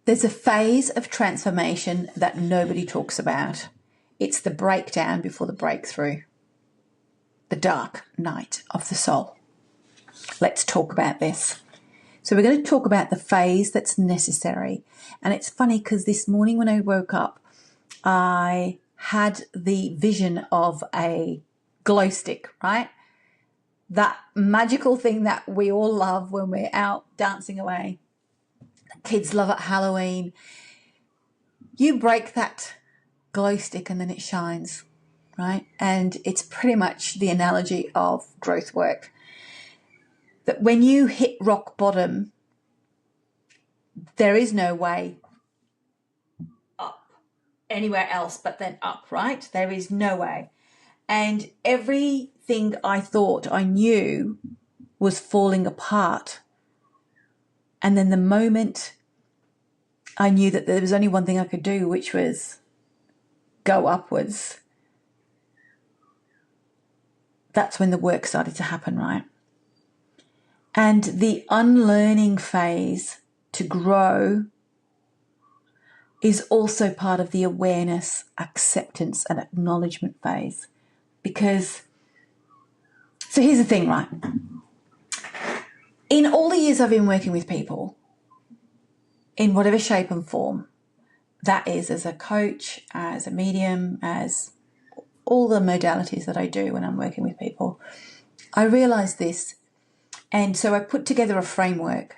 There's a phase of transformation that nobody talks about. It's the breakdown before the breakthrough, the dark night of the soul. Let's talk about this. So we're going to talk about the phase that's necessary. And it's funny because this morning when I woke up, I had the vision of a glow stick, right? That magical thing that we all love when we're out dancing away. Kids love at Halloween. You break that glow stick and then it shines, right? And it's pretty much the analogy of growth work. That when you hit rock bottom, there is no way up anywhere else but then up, right? There is no way. And everything I thought I knew was falling apart. And then the moment I knew that there was only one thing I could do, which was go upwards, that's when the work started to happen, right? And the unlearning phase to grow is also part of the awareness, acceptance, and acknowledgement phase. Because, so here's the thing, right? In all the years I've been working with people, in whatever shape and form, that is as a coach, as a medium, as all the modalities that I do when I'm working with people, I realized this. And so I put together a framework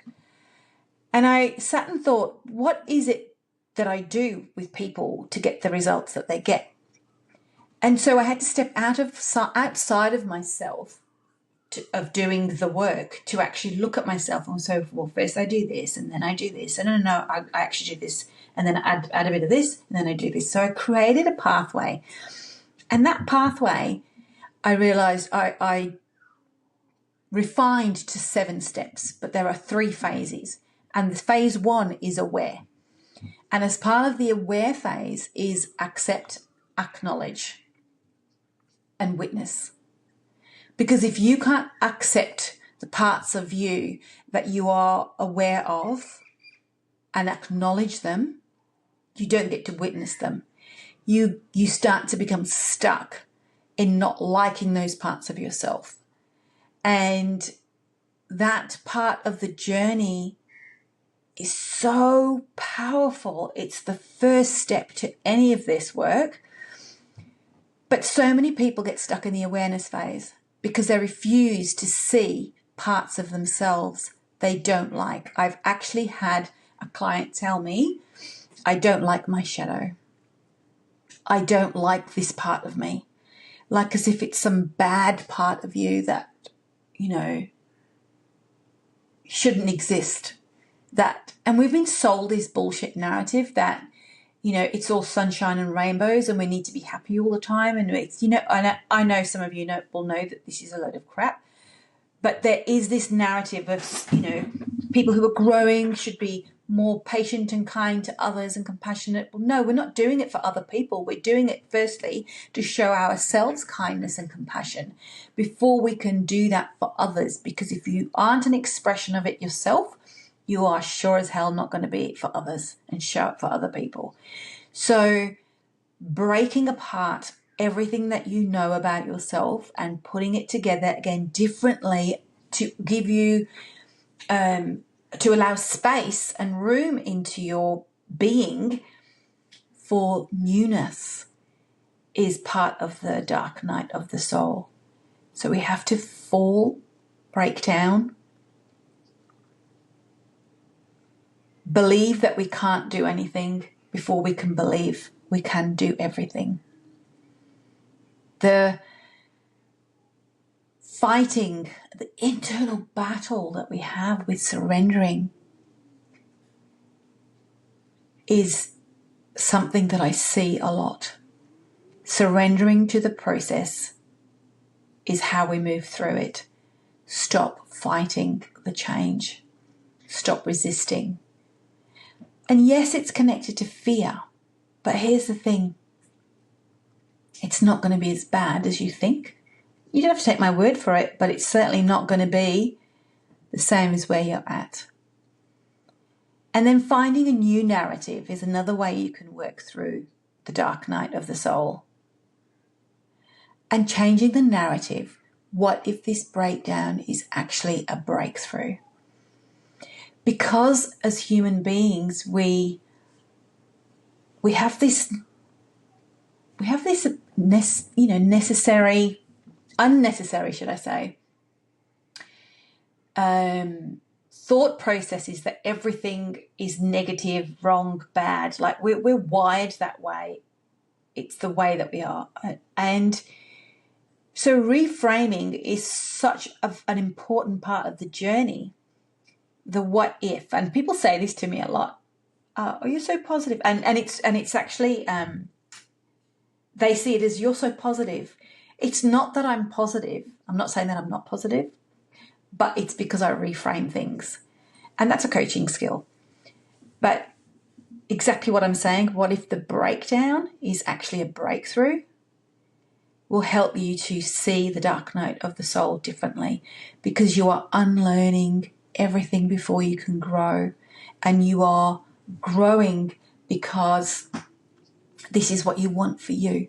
and I sat and thought, what is it that I do with people to get the results that they get? And so I had to step outside of myself of doing the work to actually look at myself and say, well, first I do this and then I do this. And no, I actually do this and then I add a bit of this and then I do this. So I created a pathway. And that pathway, I realized I refined to 7 steps, but there are 3 phases. And the phase 1 is aware. And as part of the aware phase is accept, acknowledge, and witness. Because if you can't accept the parts of you that you are aware of and acknowledge them, you don't get to witness them. You start to become stuck in not liking those parts of yourself. And that part of the journey is so powerful. It's the first step to any of this work. But so many people get stuck in the awareness phase because they refuse to see parts of themselves they don't like. I've actually had a client tell me, I don't like my shadow. I don't like this part of me. Like as if it's some bad part of you that, shouldn't exist. And we've been sold this bullshit narrative that, it's all sunshine and rainbows and we need to be happy all the time. And it's, I know some of you will know that this is a load of crap, but there is this narrative of, people who are growing should be more patient and kind to others and compassionate. Well, no, we're not doing it for other people. We're doing it firstly to show ourselves kindness and compassion before we can do that for others. Because if you aren't an expression of it yourself, you are sure as hell not going to be it for others and show it for other people. So breaking apart everything that you know about yourself and putting it together again differently to give you to allow space and room into your being for newness is part of the dark night of the soul. So we have to break down, believe that we can't do anything before we can believe we can do everything. The fighting, the internal battle that we have with surrendering is something that I see a lot. Surrendering to the process is how we move through it. Stop fighting the change. Stop resisting. And yes, it's connected to fear, but here's the thing. It's not going to be as bad as you think. You don't have to take my word for it, but it's certainly not going to be the same as where you're at. And then finding a new narrative is another way you can work through the dark night of the soul. And changing the narrative. What if this breakdown is actually a breakthrough? Because as human beings, we have this unnecessary, should I say, thought processes that everything is negative, wrong, bad. Like we're wired that way. It's the way that we are. And so reframing is such an important part of the journey. The what if, and people say this to me a lot. Oh, you're so positive, and it's actually they see it as you're so positive. It's not that I'm positive. I'm not saying that I'm not positive, but it's because I reframe things, and that's a coaching skill. But exactly what I'm saying. What if the breakdown is actually a breakthrough? Will help you to see the dark night of the soul differently, because you are unlearning everything before you can grow, and you are growing because this is what you want for you.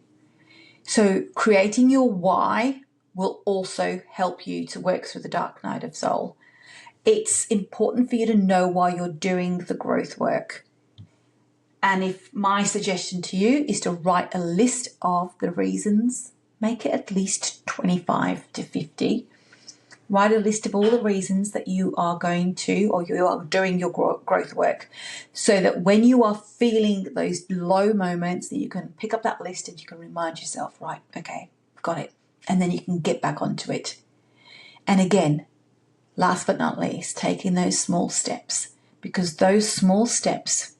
So creating your why will also help you to work through the dark night of soul. It's important for you to know why you're doing the growth work. And if my suggestion to you is to write a list of the reasons, make it at least 25 to 50. Write a list of all the reasons that you are going to, or you are doing your growth work, so that when you are feeling those low moments, that you can pick up that list and you can remind yourself, right, okay, got it. And then you can get back onto it. And again, last but not least, taking those small steps, because those small steps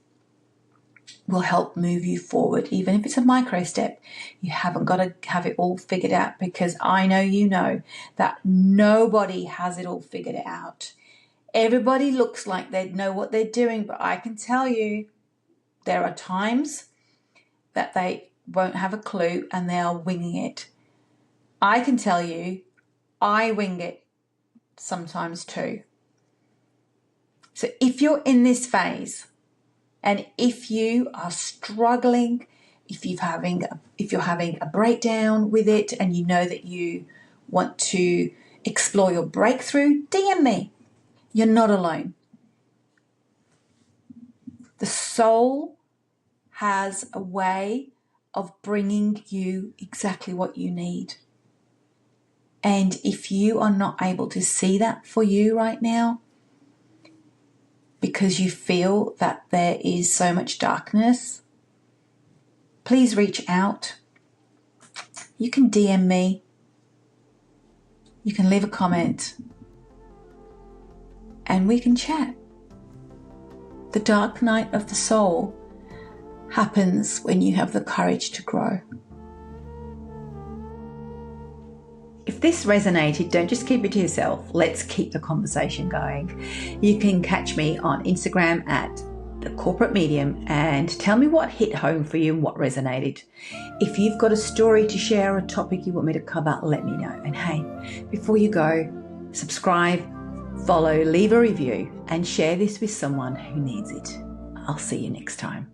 will help move you forward. Even if it's a micro step, you haven't got to have it all figured out, because I know you know that nobody has it all figured out. Everybody looks like they know what they're doing, but I can tell you there are times that they won't have a clue and they are winging it. I can tell you I wing it sometimes too. So if you're in this phase, and if you are struggling, if you're having a breakdown with it, and you know that you want to explore your breakthrough, DM me. You're not alone. The soul has a way of bringing you exactly what you need. And if you are not able to see that for you right now, because you feel that there is so much darkness, please reach out. You can DM me. You can leave a comment. And we can chat. The dark night of the soul happens when you have the courage to grow. If this resonated, don't just keep it to yourself. Let's keep the conversation going. You can catch me on Instagram at The Corporate Medium and tell me what hit home for you and what resonated. If you've got a story to share or a topic you want me to cover, let me know. And hey, before you go, subscribe, follow, leave a review, and share this with someone who needs it. I'll see you next time.